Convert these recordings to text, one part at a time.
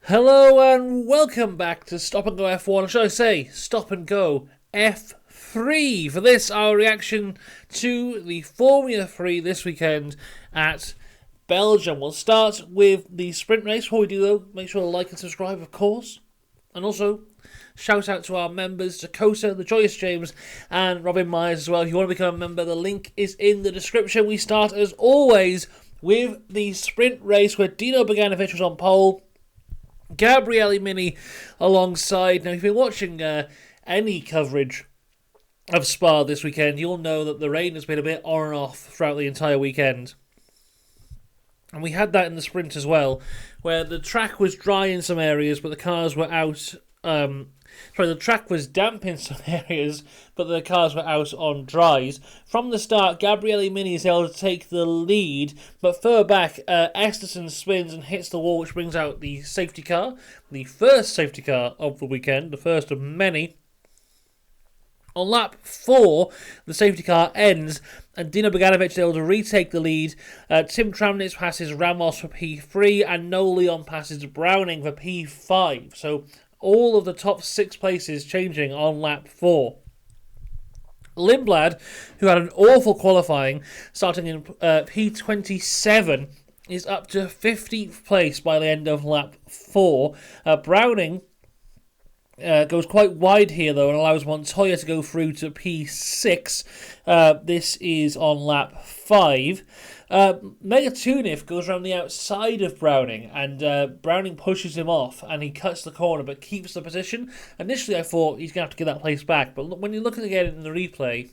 Hello and welcome back to Stop and Go F1, or should I say Stop and Go F3. For this, our reaction to the Formula 3 this weekend at Belgium. We'll start with the sprint race. Before we do though, make sure to like and subscribe, of course. And also, shout out to our members, Dakota, the Joyous James, and Robin Myers as well. If you want to become a member, the link is in the description. We start, as always, with the sprint race where Dino Bogdanovic was on pole. Gabriele Mini alongside. Now, if you've been watching any coverage of Spa this weekend, you'll know that the rain has been a bit on and off throughout the entire weekend. And we had that in the sprint as well, where the track was dry in some areas, but the cars were out. The track was damp in some areas, but the cars were out on dries. From the start, Gabriele Mini is able to take the lead, but further back, Esterson spins and hits the wall, which brings out the safety car, the first safety car of the weekend, the first of many. On lap 4, the safety car ends, and Dino Bogdanovic is able to retake the lead. Tim Tramnitz passes Ramos for P3, and No Leon passes Browning for P5. So all of the top 6 places changing on lap 4. Lindblad, who had an awful qualifying, starting in P27, is up to 50th place by the end of lap 4. Browning goes quite wide here, though, and allows Montoya to go through to P6. This is on lap 5. Megatunif goes around the outside of Browning, and Browning pushes him off, and he cuts the corner, but keeps the position. Initially, I thought he's going to have to get that place back, but when you look again in the replay,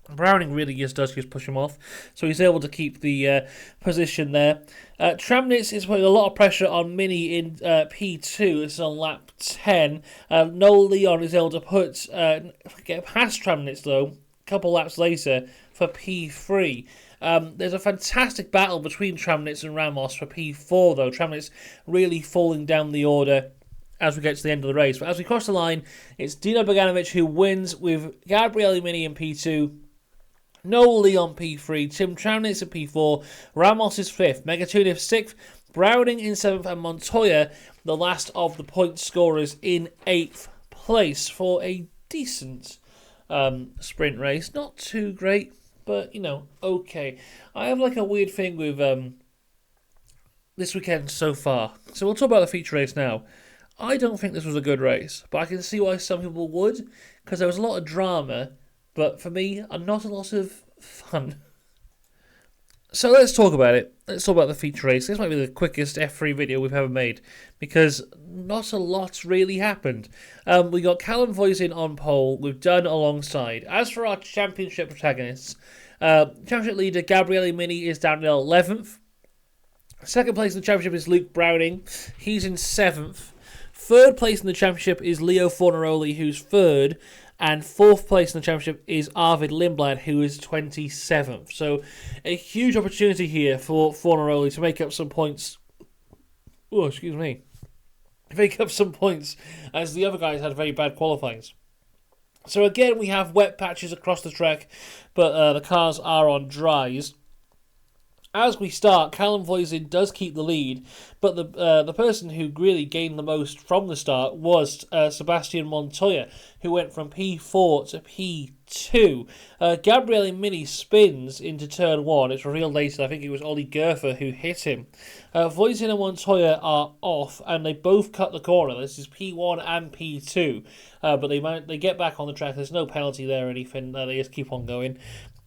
Browning really does just push him off, so he's able to keep the position there. Tramnitz is putting a lot of pressure on Mini in P2. This is on lap 10. Noel Leon is able to get past Tramnitz, though, a couple laps later, for P3. There's a fantastic battle between Tramnitz and Ramos for P4, though. Tramnitz really falling down the order as we get to the end of the race. But as we cross the line, it's Dino Bogdanovic who wins with Gabriele Mini in P2. Noel Leon P3, Tim Tramnitz in P4, Ramos is 5th, Megatunif 6th, Browning in 7th, and Montoya, the last of the point scorers, in 8th place for a decent sprint race. Not too great, but, okay. I have a weird thing with this weekend so far. So we'll talk about the feature race now. I don't think this was a good race, but I can see why some people would, because there was a lot of drama, but for me, not a lot of fun. So let's talk about it. Let's talk about the feature race. This might be the quickest F3 video we've ever made, because not a lot really happened. We got Callum Voisin on pole with Dunn alongside. As for our championship protagonists, championship leader Gabriele Mini is down in 11th. Second place in the championship is Luke Browning. He's in 7th. Third place in the championship is Leo Fornaroli, who's 3rd. And 4th place in the championship is Arvid Lindblad, who is 27th. So a huge opportunity here for Fornaroli to make up some points. Oh, excuse me. Make up some points, as the other guys had very bad qualifyings. So again, we have wet patches across the track, but the cars are on dries. As we start, Callum Voisin does keep the lead, but the person who really gained the most from the start was Sebastian Montoya, who went from P4 to P2. Gabriele Mini spins into turn 1. It's revealed later, I think it was Ollie Gerfer who hit him. Voisin and Montoya are off, and they both cut the corner. This is P1 and P2, but they get back on the track. There's no penalty there or anything. They just keep on going.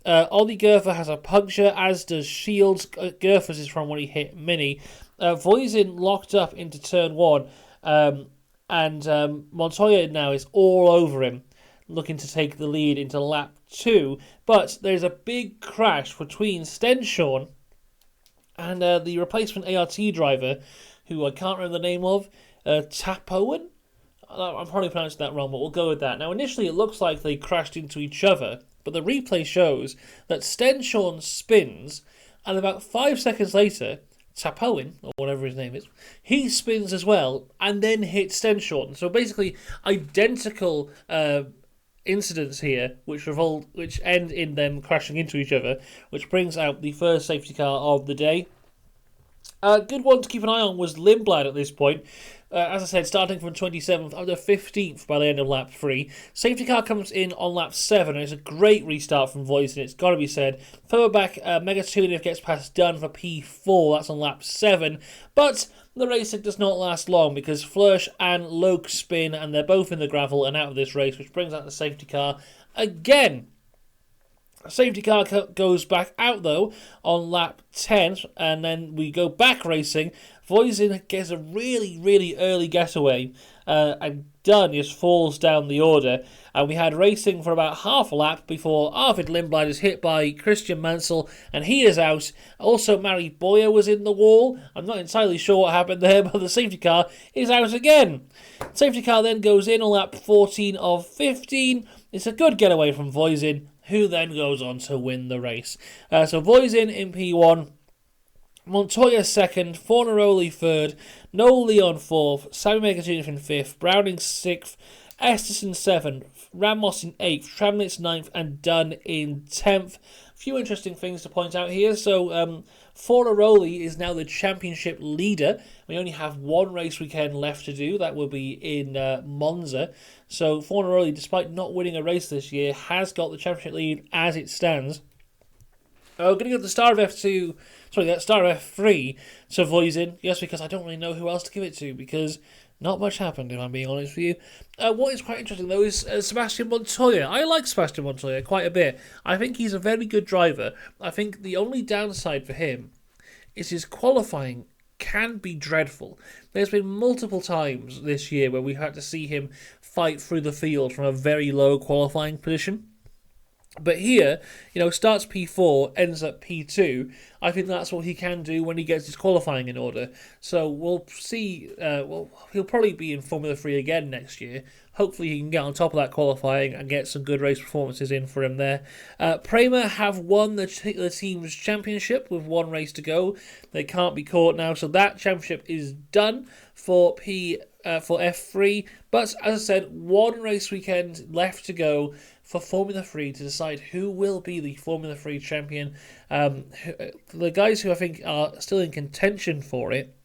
Ollie Gerfer has a puncture, as does Shields. Gerfer's is from when he hit Mini. Voisin locked up into turn 1, and Montoya now is all over him, looking to take the lead into lap 2. But there's a big crash between Stenshorn and the replacement ART driver, who I can't remember the name of, Tapoen? I'm probably pronouncing that wrong, but we'll go with that. Now, initially it looks like they crashed into each other, but the replay shows that Stenshorn spins, and about 5 seconds later, Tapoen, or whatever his name is, he spins as well, and then hits Stenshorn. So basically, identical incidents here, which end in them crashing into each other, which brings out the first safety car of the day. A good one to keep an eye on was Lindblad at this point. As I said, starting from 27th up to 15th by the end of lap 3. Safety car comes in on lap 7, and it's a great restart from Voisin, it's got to be said. Further back, Mega Tunif gets past Dunn for P4, that's on lap 7. But the racing does not last long because Flörsch and Loke spin, and they're both in the gravel and out of this race, which brings out the safety car again. Safety car goes back out though on lap 10, and then we go back racing. Voisin gets a really early getaway, and Dunn just falls down the order. And we had racing for about half a lap before Arvid Lindblad is hit by Christian Mansell, and he is out. Also, Mari Boyer was in the wall. I'm not entirely sure what happened there, but the safety car is out again. Safety car then goes in on lap 14 of 15. It's a good getaway from Voisin, who then goes on to win the race. So Voisin in P1, Montoya second, Fornaroli third, Noel Leon fourth, Sammy Megatunif in fifth, Browning sixth, Esterson seventh, Ramos in eighth, Tramnitz ninth, and Dunn in 10th. A few interesting things to point out here. So Fornaroli is now the championship leader. We only have one race weekend left to do. That will be in Monza. So Fornaroli, despite not winning a race this year, has got the championship lead as it stands. I'm going to give the star of F2, that star of F3 to Voisin. Yes, because I don't really know who else to give it to, because not much happened, if I'm being honest with you. What is quite interesting, though, is Sebastian Montoya. I like Sebastian Montoya quite a bit. I think he's a very good driver. I think the only downside for him is his qualifying can be dreadful. There's been multiple times this year where we've had to see him fight through the field from a very low qualifying position. But here, starts P4, ends at P2. I think that's what he can do when he gets his qualifying in order. So we'll see. He'll probably be in Formula 3 again next year. Hopefully he can get on top of that qualifying and get some good race performances in for him there. Prema have won the team's championship with one race to go. They can't be caught now, so that championship is done for F3. But as I said, one race weekend left to go for Formula 3 to decide who will be the Formula 3 champion. The guys who I think are still in contention for it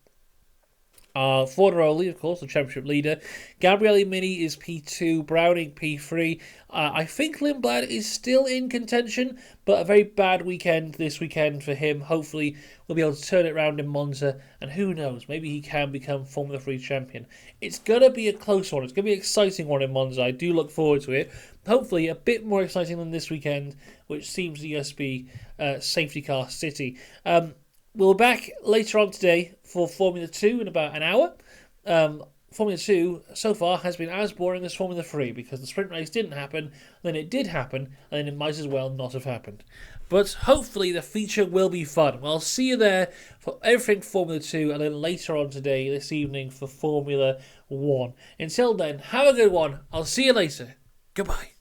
are Fornaroli, of course, the championship leader. Gabriele Mini is P2, Browning P3. I think Lindblad is still in contention, but a very bad weekend this weekend for him. Hopefully we'll be able to turn it around in Monza, and who knows, maybe he can become Formula 3 champion. It's going to be a close one. It's going to be an exciting one in Monza. I do look forward to it. Hopefully a bit more exciting than this weekend, which seems to just be safety car city. We'll be back later on today for Formula 2 in about an hour. Formula 2 so far has been as boring as Formula 3 because the sprint race didn't happen, then it did happen, and then it might as well not have happened. But hopefully the feature will be fun. Well, I'll see you there for everything Formula 2 and then later on today, this evening, for Formula 1. Until then, have a good one. I'll see you later. Goodbye.